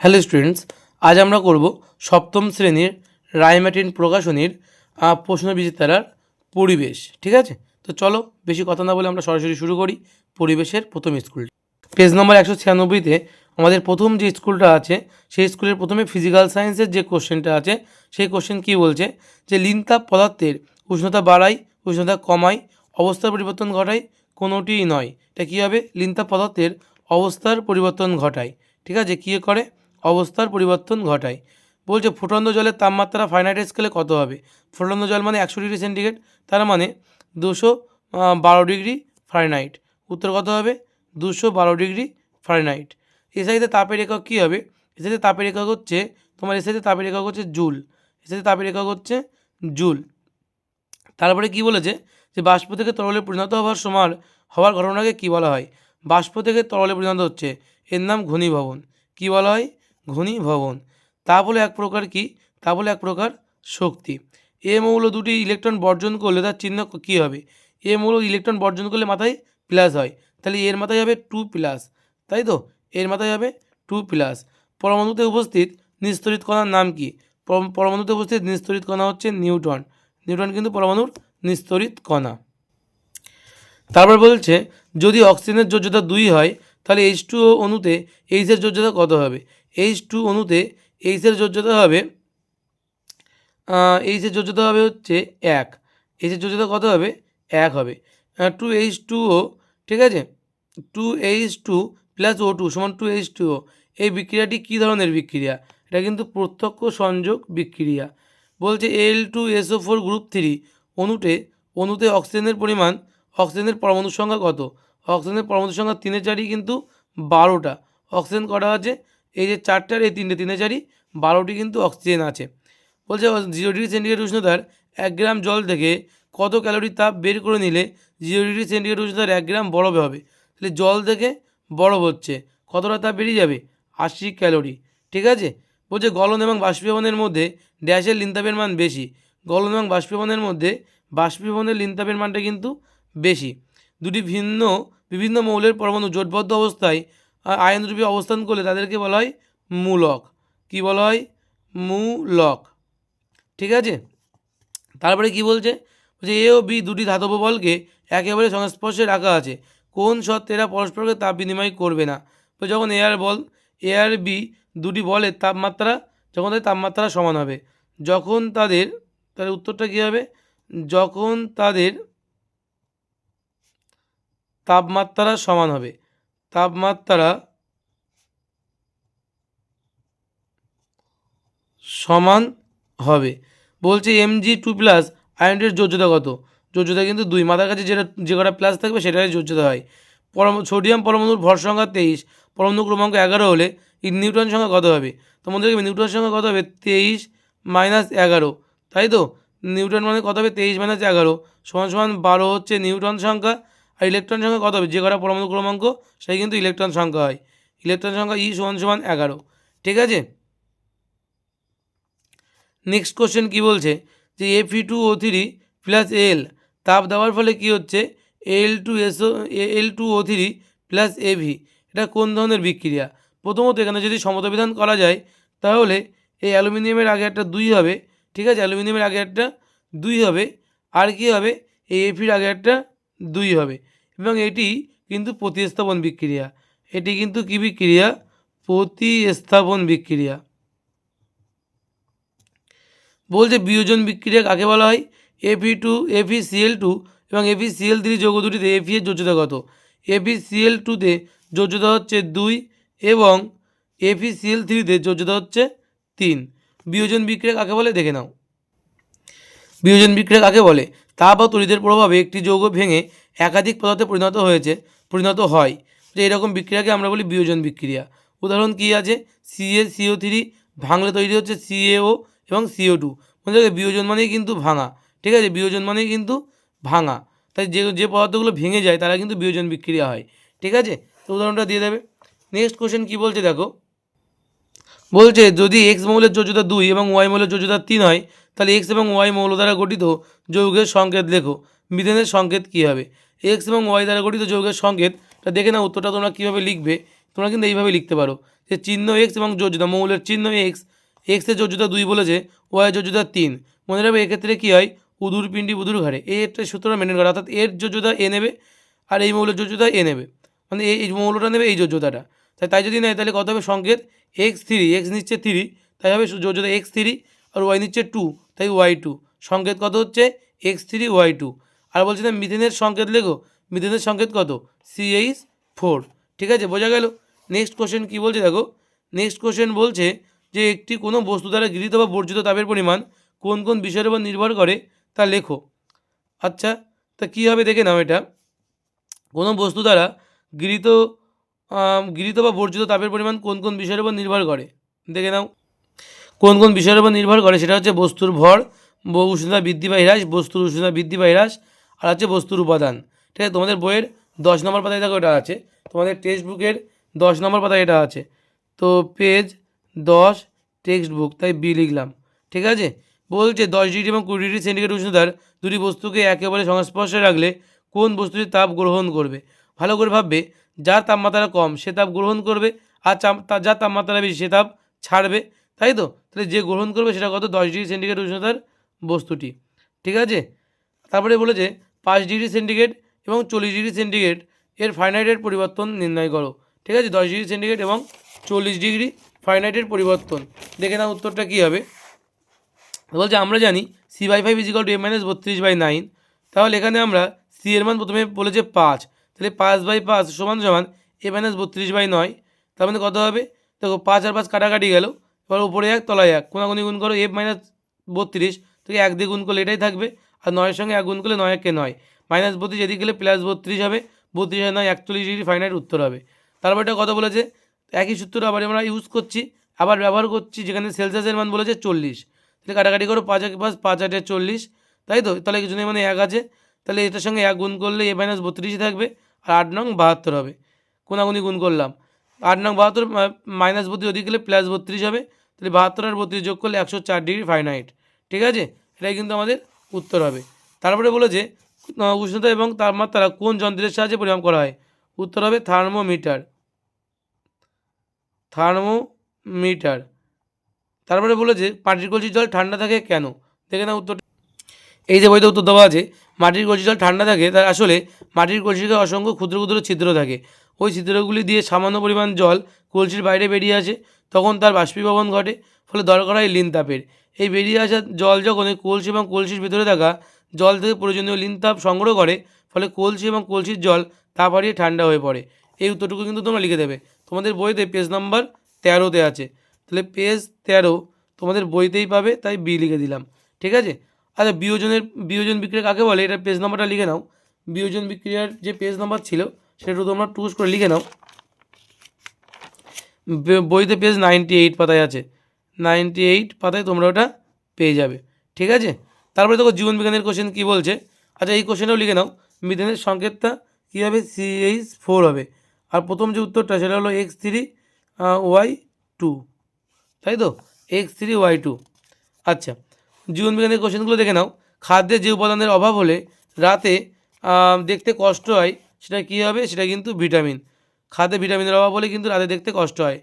Hello students, আজ আমরা করব সপ্তম শ্রেণীর রায়মার্টিন প্রকাশনীর প্রশ্নবিচিত্রার পরিবেশ। ঠিক আছে, তো চলো বেশি কথা না বলে আমরা সরাসরি শুরু করি পরিবেশের প্রথম স্কুল। পেজ নম্বর 196-তে আমাদের প্রথম যে স্কুলটা আছে সেই স্কুলের প্রথমে ফিজিক্যাল সায়েন্সের যে কোশ্চেনটা আছে সেই কোশ্চেন কী বলছে যে লিনতাপ পদার্থের উষ্ণতা বাড়ায়, উষ্ণতা কমায়, অবস্থার পরিবর্তন ঘটায়, কোনোটিই নয়। এটা কী হবে? লিনতাপ পদার্থের অবস্থার পরিবর্তন ঘটায়। ঠিক আছে, কী করে? অবস্থার পরিবর্তন ঘটায়। বলছে ফুটন্ত জলের তাপমাত্রা ফারেনহাইট স্কেলে কত হবে? ফুটন্ত জল মানে 100 ডিগ্রি সেন্টিগ্রেড, তার মানে 212 ডিগ্রি ফারেনহাইট। উত্তর কত হবে? 212 ডিগ্রি ফারেনহাইট। এসআইতে তাপের একক কী হবে? এসআইতে তাপের একক হচ্ছে তোমার তাপের একক হচ্ছে জুল। তাপের একক হচ্ছে জুল। তারপরে কি বলেছে যে বাষ্প থেকে তরলে পরিণত হওয়ার ঘটনাকে কী বলা হয়? বাষ্প থেকে তরলে পরিণত হচ্ছে, এর নাম ঘনীভবন। কী বলা হয়? ঘনীভবন। তাপ হলো এক প্রকার কি? তাপ হলো এক প্রকার শক্তি। এ মৌল দুটি ইলেকট্রন বর্জন করলে তার চিহ্ন কী হবে? এ মৌল ইলেকট্রন বর্জন করলে মাথায় প্লাস হয়, তাহলে এর মাথায় হবে 2+, তাই তো? এর মাথায় হবে 2+। পরমাণুতে উপস্থিত নিস্তরিত কণার নাম কি? পরমাণুতে উপস্থিত নিস্তরিত কণা হচ্ছে নিউট্রন। নিউট্রন কিন্তু পরমাণুর নিস্তরিত কণা। তারপর বলছে যদি অক্সিজেনের যোজ্যতা 2 হয় তাহলে H2O অণুতে এইচের যোজ্যতা কত হবে? H2 অণুতে এইচের যোজ্যতা হবে হচ্ছে 1। এইচের যোজ্যতা কত হবে? 1 হবে। 2H2O, ঠিক আছে, 2H2 + O2 = 2H2O। এই বিক্রিয়াটি কী ধরনের বিক্রিয়া? এটা কিন্তু প্রত্যক্ষ সংযোগ বিক্রিয়া। বলছে Al2SO4 গ্রুপ 3 অণুতে অক্সিজেনের পরমাণুর সংখ্যা কত? অক্সিজেনের পরমাণুর সংখ্যা 3 4 কিন্তু 12টা। অক্সিজেন কটা আছে? এই যে 4টে আর এই 3টে, 3 4 12টি কিন্তু অক্সিজেন আছে। বলছে 0 ডিগ্রি সেন্টিগ্রেড উষ্ণতার 1 গ্রাম জল থেকে কত ক্যালোরি তাপ বের করে নিলে 0 ডিগ্রি সেন্টিগ্রেড উষ্ণতার 1 গ্রাম বরফ হবে? তাহলে জল থেকে বরফ হচ্ছে, কতটা তাপ বেরিয়ে যাবে? 80 ক্যালোরি। ঠিক আছে। বলছে গলন এবং বাষ্পীভবনের মধ্যে ড্যাশের লিনতাপের মান বেশি। গলন এবং বাষ্পীভবনের মধ্যে বাষ্পীভবনের লিনতাপের মানটা কিন্তু বেশি। দুটি বিভিন্ন মৌলের পরমাণু জোটবদ্ধ অবস্থায় আয়নরূপে অবস্থান করলে তাদেরকে বলা হয় মূলক। কী বলা হয়? মূলক। ঠিক আছে। তারপরে কি বলছে যে এ ও বি দুটি ধাতব বলকে একেবারে সংস্পর্শে রাখা আছে, কোন শর্তে এরা পরস্পরকে তাপ বিনিময় করবে না? তো যখন এ আর বি দুটি বলের তাপমাত্রা সমান হবে, যখন তাদের উত্তরটা কী হবে? যখন তাদের তাপমাত্রা সমান হবে। তাপমাত্রা সমান হবে। বলছে Mg2+ আয়নটির যোজ্যতা কত? যোজ্যতা কিন্তু 2। মাথার কাছে যে কটা প্লাস থাকবে সেটাই যোজ্যতা হয়। সোডিয়াম পরমাণুর ভর সংখ্যা 23, পরমাণু ক্রমাঙ্ক 11 হলে নিউট্রন সংখ্যা কত হবে? তোমাদের নিউট্রন সংখ্যা কত হবে? 23 - 11, তাই তো? নিউটন মানে কত হবে? 23 - 11 = 12 হচ্ছে নিউটন সংখ্যা। আর ইলেকট্রন সংখ্যা কত হবে? যে কটা পরমাণু ক্রমাঙ্ক সেই কিন্তু ইলেকট্রন সংখ্যা হয়। ইলেকট্রন সংখ্যা E = 11। ঠিক আছে। নেক্সট কোশ্চেন কী বলছে যে Fe2O3 + Al তাপ দেওয়ার ফলে কী হচ্ছে? Al2O3 + Av। এটা কোন ধরনের বিক্রিয়া? প্রথমত এখানে যদি সমতাবিধান করা যায় তাহলে এই অ্যালুমিনিয়ামের আগে একটা 2 হবে। ঠিক আছে, অ্যালুমিনিয়ামের আগে একটা 2 হবে, আর কি হবে? এই Feর আগে একটা 2 হবে, এবং এটি কিন্তু প্রতিস্থাপন বিক্রিয়া। এটি কিন্তু কী বিক্রিয়া? প্রতিস্থাপন বিক্রিয়া। বলছে বিয়োজন বিক্রিয়া কাকে বলা হয়? FeCl2 এবং FeCl3 যৌগ দুটিতে Fe এর যোজ্যতা কত? FeCl2তে যোজ্যতা হচ্ছে 2 এবং FeCl3তে যোজ্যতা হচ্ছে 3। বিয়োজন বিক্রিয়া কাকে বলে দেখে নাও। বিয়োজন বিক্রিয়া কাকে বলে? তাপ বা তড়িতের প্রভাবে একটি যৌগ ভেঙে একাধিক পদার্থে পরিণত হয়, যে এরকম বিক্রিয়াকে আমরা বলি বিয়োজন বিক্রিয়া। উদাহরণ কী আছে? CaCO3 ভাঙলে তৈরি হচ্ছে CaO এবং CO2। মনে বিয়োজন মানেই কিন্তু ভাঙা। ঠিক আছে, বিয়োজন মানেই কিন্তু ভাঙা। তাই যে পদার্থগুলো ভেঙে যায় তারা কিন্তু বিয়োজন বিক্রিয়া হয়। ঠিক আছে, তো উদাহরণটা দিয়ে দেবে। নেক্সট কোশ্চেন কী বলছে দেখো। বলছে যদি X মৌলের যোজ্যতা 2 এবং Y মৌলের যোজ্যতা 3 হয় তাহলে X এবং Y মৌল দ্বারা গঠিত যৌগের সংকেত লেখো। মিথেনের সংকেত কী হবে? X এবং Y দ্বারা গঠিত যৌগের সংকেতটা দেখে না, উত্তরটা তোমরা কীভাবে লিখবে তোমরা কিন্তু এইভাবে লিখতে পারো যে চিহ্ন এক্স এবং যোজ্যতা, মৌলের চিহ্ন এক্স, এক্সের যোজ্যতা 2 বলেছে, ওয়াই যোজ্যতা 3। মনে রাখবে এক্ষেত্রে কী হয়, উদুর পিণ্ডি বুদুর ঘাড়ে, এই একটা সূত্রটা মেনটেন করা, অর্থাৎ এর যোজ্যতা এ নেবে আর এই মৌলের যোজ্যতা এ নেবে, মানে এই মৌলটা নেবে এই যোজ্যতাটা। তাই যদি নেয় তাহলে কত হবে সংকেত x3, এক্স নিচ্ছে 3, তাই হবে যোজ্যতা x3, আর ওয়াই নিচ্ছে 2, তাই y2। সংকেত কত হচ্ছে x3 y2। আর বলছে না মিথেনের সংকেত লেখো, মিথেনের সংকেত কত CH4। ঠিক আছে, বোঝা গেল। নেক্সট কোশ্চেন কী বলছে দেখো, নেক্সট কোশ্চেন বলছে যে একটি কোনো বস্তু দ্বারা গৃহীত বা বর্জিত তাপের পরিমাণ কোন কোন বিষয়ের উপর নির্ভর করে তা লেখো। আচ্ছা, তা কী হবে দেখে নাও, এটা কোনো বস্তু দ্বারা গৃহীত বা বর্জিত তাপের পরিমাণ কোন কোন বিষয়ের উপর নির্ভর করে দেখে নাও। কোন কোন বিষয়ের উপর নির্ভর করে সেটা হচ্ছে বস্তুর ভর, উষ্ণতা বৃদ্ধি বা হ্রাস, বস্তুর উষ্ণতা বৃদ্ধি বা হ্রাস, আর হচ্ছে বস্তুর উপাদান। ঠিক আছে, তোমাদের বইয়ের 10 নম্বর পাতায় দেখো এটা আছে, তোমাদের টেক্সট বুকের 10 নম্বর পাতায় এটা আছে, তো পেজ 10 টেক্সট বুক, তাই বি লিখলাম। ঠিক আছে, বলছে 10 ডিগ্রি এবং 20 ডিগ্রি সেন্টিগ্রেড উষ্ণতার দুটি বস্তুকে একেবারে সংস্পর্শে রাখলে কোন বস্তুটি তাপ গ্রহণ করবে। ভালো করে ভাববে, যার তাপমাত্রা কম সে তাপ গ্রহণ করবে, আর যার তাপমাত্রা বেশি সে তাপ ছাড়বে, তাই তো। তাহলে যে গ্রহণ করবে সেটা কত 10 ডিগ্রি সেন্টিগ্রেড উষ্ণতার বস্তুটি। ঠিক আছে, তারপরে বলেছে 5 ডিগ্রি সেন্টিগ্রেড এবং 40 ডিগ্রি সেন্টিগ্রেড এর ফারেনহাইটের পরিবর্তন নির্ণয় করো। ঠিক আছে, 10 ডিগ্রি সেন্টিগ্রেড এবং 40 ডিগ্রি ফারেনহাইটের পরিবর্তন, দেখে নাও উত্তরটা কী হবে। বলছে আমরা জানি C/5 = a-32/9, তাহলে এখানে আমরা C এর মান প্রথমে বলেছে 5, তাহলে 5/5 সমান a-32/9, তার মানে কত হবে দেখো, 5 আর 5 কাটাকাটি গেল, এবার উপরে 1 তলায় 1, কোনাকুনি গুণ করো, f-32 থেকে 1 দিয়ে গুণ করলে এটাই থাকবে, আর 9 এর সঙ্গে 1 গুণ করলে 9 একে 9, -32 এদিকে গেলে +32 হবে, 32 আর 9 41 ডিগ্রি ফারেনহাইট উত্তর হবে। তারপর এটা কত বলেছে, একই সূত্র আবার আমরা ইউজ করছি, আবার ব্যবহার করছি, যেখানে সেলসিয়াসের মান বলেছে 40, তাহলে কাটাকাটি করো, 5 একে 5, 5 8 40, তাই তো। তাহলে কিছু নেই মানে 1 আছে, তাহলে এটার সঙ্গে 1 গুণ করলে a-32 থাকবে, আর 8 নং 72 হবে, কোনাগুনি গুণ করলাম, 8 নং 72 -32 ওদিকে গেলে +32 হবে, তাহলে 72 আর 32 যোগ করলে 104 ডিগ্রি ফারেনহাইট। ঠিক আছে, এটাই কিন্তু আমাদের উত্তর হবে। তারপরে বলেছে উষ্ণতা এবং তাপমাত্রা কোন যন্ত্রের সাহায্যে পরিমাপ করা হয়, উত্তর হবে থার্মোমিটার। তারপরে বলেছে মাটির কলসির জল ঠান্ডা থাকে কেন, দেখে না উত্তর। এই যে বইতে উত্তর দেওয়া আছে, মাটির কলসির জল ঠান্ডা থাকে তার আসলে মাটির কলসিতে অসংখ্য ক্ষুদ্র ক্ষুদ্র ছিদ্র থাকে, ওই ছিদ্রগুলি দিয়ে সামান্য পরিমাণ জল কলসির বাইরে বেরিয়ে আসে, তখন তার বাষ্পীভবন ঘটে, ফলে দরকার হয় লিন তাপের। এই বেরিয়ে আসা জল যখন এই কলসি এবং কলসির ভিতরে থাকা জল থেকে প্রয়োজনীয় লিন তাপ সংগ্রহ করে, ফলে কলসি এবং কলসির জল তাপ হারিয়ে ঠান্ডা হয়ে পড়ে। এই উত্তরটুকু কিন্তু তোমরা লিখে দেবে, তোমাদের বইতে পেজ নাম্বার 13-তে আছে, তাহলে পেজ 13 তোমাদের বইতেই পাবে, তাই বি লিখে দিলাম। ঠিক আছে, আচ্ছা বিয়োজন বিক্রিয়া কাকে বলে, এটা পেজ নাম্বারটা লিখে নাও। বিয়োজন বিক্রিয়ার যে পেজ নাম্বার ছিল সেটা তোমরা টুস করে লিখে নাও, বইতে পেজ 98 পাতায় আছে, 98 পাতায় তোমরা ওটা পেয়ে যাবে। ঠিক আছে, তারপরে দেখো জীবনবিজ্ঞানের কোশ্চেন কী বলছে। আচ্ছা, এই কোশ্চেনটাও লিখে নাও, মিথেনের সংকেতটা কী হবে CH4 হবে, আর প্রথম যে উত্তরটা সেটা হলো x3 y2, তাই তো, x3 y2। আচ্ছা, জীবনবিজ্ঞানের কোশ্চেনগুলো দেখে নাও। খাদ্যের যে উপাদানের অভাব হলে রাতে দেখতে কষ্ট হয় সেটা কী হবে, সেটা কিন্তু ভিটামিন। খাদ্যে ভিটামিনের অভাব হলে কিন্তু রাতে দেখতে কষ্ট হয়।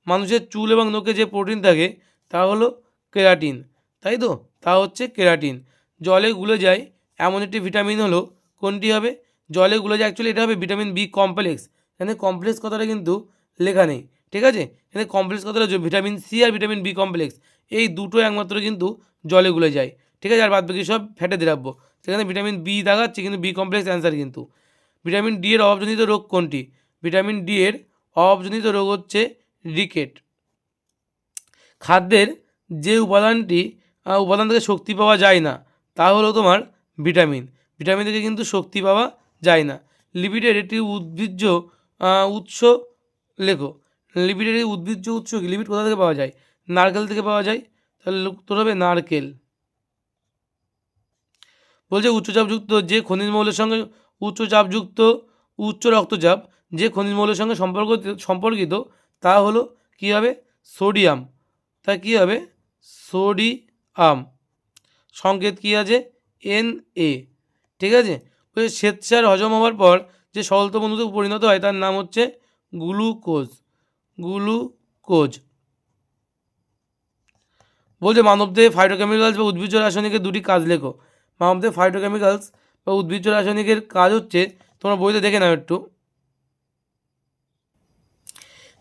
মানুষের চুল এবং নখে যে প্রোটিন থাকে তা হলো কেরাটিন, তাই তো, তা হচ্ছে কেরাটিন। জলে গুলে যায় এমন একটি ভিটামিন হলো কোনটি হবে, জলে গুলে যায় অ্যাকচুয়ালি এটা হবে ভিটামিন বি কমপ্লেক্স, এখানে কমপ্লেক্স কথাটা কিন্তু লেখা নেই। ঠিক আছে, এখানে কমপ্লেক্স কথাটা ভিটামিন সি আর ভিটামিন বি কমপ্লেক্স, এই দুটো একমাত্র কিন্তু জলে গুলে যায়। ঠিক আছে, আর বাদ বাকি সব ফ্যাটে দ্রাব্য, সেখানে ভিটামিন বি দেখাচ্ছে কিন্তু বি কমপ্লেক্স অ্যান্সার কিন্তু। ভিটামিন ডি এর অভাবজনিত রোগ কোনটি, ভিটামিন ডি এর অভাবজনিত রোগ হচ্ছে রিকেট। খাদ্যের যে উপাদান থেকে শক্তি পাওয়া যায় না তা হলো তোমার ভিটামিন, ভিটামিন থেকে কিন্তু শক্তি পাওয়া যায় না। লিপিডের একটি উদ্ভিজ্জ উৎস লেখো, লিপিডের এই উদ্ভিজ্জ উৎস কি, লিপিড কোথা থেকে পাওয়া যায়, নারকেল থেকে পাওয়া যায়, তাহলে উত্তর হবে নারকেল। বলছে উচ্চচাপযুক্ত যে খনিজ মৌলের সঙ্গে উচ্চ রক্তচাপ যে খনিজ মৌলের সঙ্গে সম্পর্কিত তা হলো কী হবে, সোডিয়াম, তা কী হবে সোডিয়াম। সংকেত কী আছে Na। ঠিক আছে, ওই শ্বেতসার হজম হওয়ার পর যে সলতো বন্ধুতে পরিণত হয় তার নাম হচ্ছে গ্লুকোজ। গ্লুকোজ। বলছে মানবদেহে ফাইটোকেমিক্যালস বা উদ্ভিজ্জ রাসায়নিকের দুটি কাজ লেখো। মানবদেহে ফাইটোকেমিক্যালস বা উদ্ভিজ্জ রাসায়নিকের কাজ হচ্ছে, তোমরা বইতে দেখে নাও একটু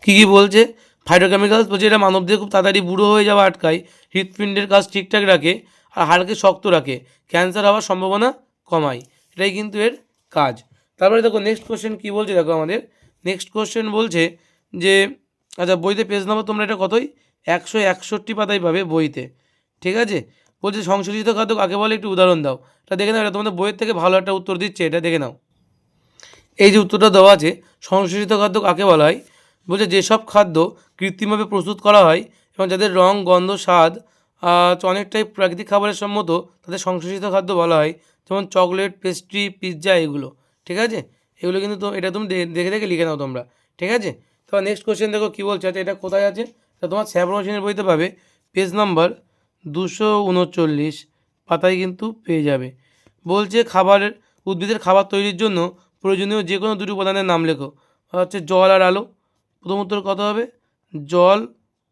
কী কী বলছে। ফাইটোকেমিক্যালস বলছে এটা মানবদেহে খুব তাড়াতাড়ি বুড়ো হয়ে যাওয়া আটকায়, হৃৎপিণ্ডের কাজ ঠিকঠাক রাখে, আর হাড়কে শক্ত রাখে, ক্যান্সার হওয়ার সম্ভাবনা কমায়। এটাই কিন্তু এর কাজ। তারপরে দেখো নেক্সট কোশ্চেন কী বলছে, দেখো আমাদের নেক্সট কোশ্চেন বলছে যে আচ্ছা বইতে পেজ নাম্বার তোমরা এটা কতই 161 পাতায় পাবে বইতে, ঠিক আছে। বলছে সংশ্লেষিত খাদ্য কাকে বলে একটু উদাহরণ দাও। এটা দেখে নাও, এটা তোমাদের বইয়ের থেকে ভালো একটা উত্তর দিচ্ছে, এটা দেখে নাও। এই যে উত্তরটা দেওয়া আছে, সংশ্লেষিত খাদ্য কাকে বলা হয়, বলছে যেসব খাদ্য কৃত্রিমভাবে প্রস্তুত করা হয় এবং যাদের রং, গন্ধ, স্বাদ অনেকটাই প্রাকৃতিক খাবারের সম্মত, তাদের সংশ্লেষিত খাদ্য বলা হয়। যেমন চকলেট, পেস্ট্রি, পিৎজা এগুলো, ঠিক আছে। এগুলো কিন্তু তো এটা তুমি দেখে দেখে লিখে নাও তোমরা, ঠিক আছে। তো নেক্সট কোশ্চেন দেখো কী বলছে। আচ্ছা এটা কোথায় আছে, এটা তোমার শ্যাবরসিনের বইতে পাবে, পেজ নাম্বার 239 পাতায় কিন্তু পেয়ে যাবে। বলছে খাবারের উদ্ভিদের খাবার তৈরির জন্য প্রয়োজনীয় যে কোনো দুটি উপাদানের নাম লেখো। হচ্ছে জল আর আলো। প্রথম উত্তর কত হবে, জল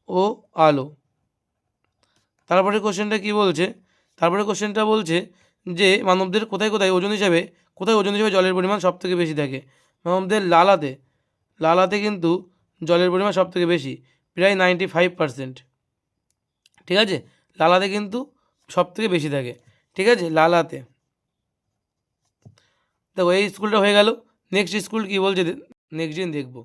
ও আলো। তারপরে কোশ্চেনটা কী বলছে, তারপরে কোশ্চেনটা বলছে যে মানবদের কোথায় কোথায় ওজন হিসাবে জলের পরিমাণ সবথেকে বেশি থাকে। মানবদের লালাতে কিন্তু জলের পরিমাণ সবথেকে বেশি, প্রায় 95%, ঠিক আছে। লালাতে কিন্তু সবথেকে বেশি থাকে, ঠিক আছে, লালাতে। দেখো এই স্কুলটা হয়ে গেল। নেক্সট স্কুল কী বলছে নেক্সট দিন দেখব।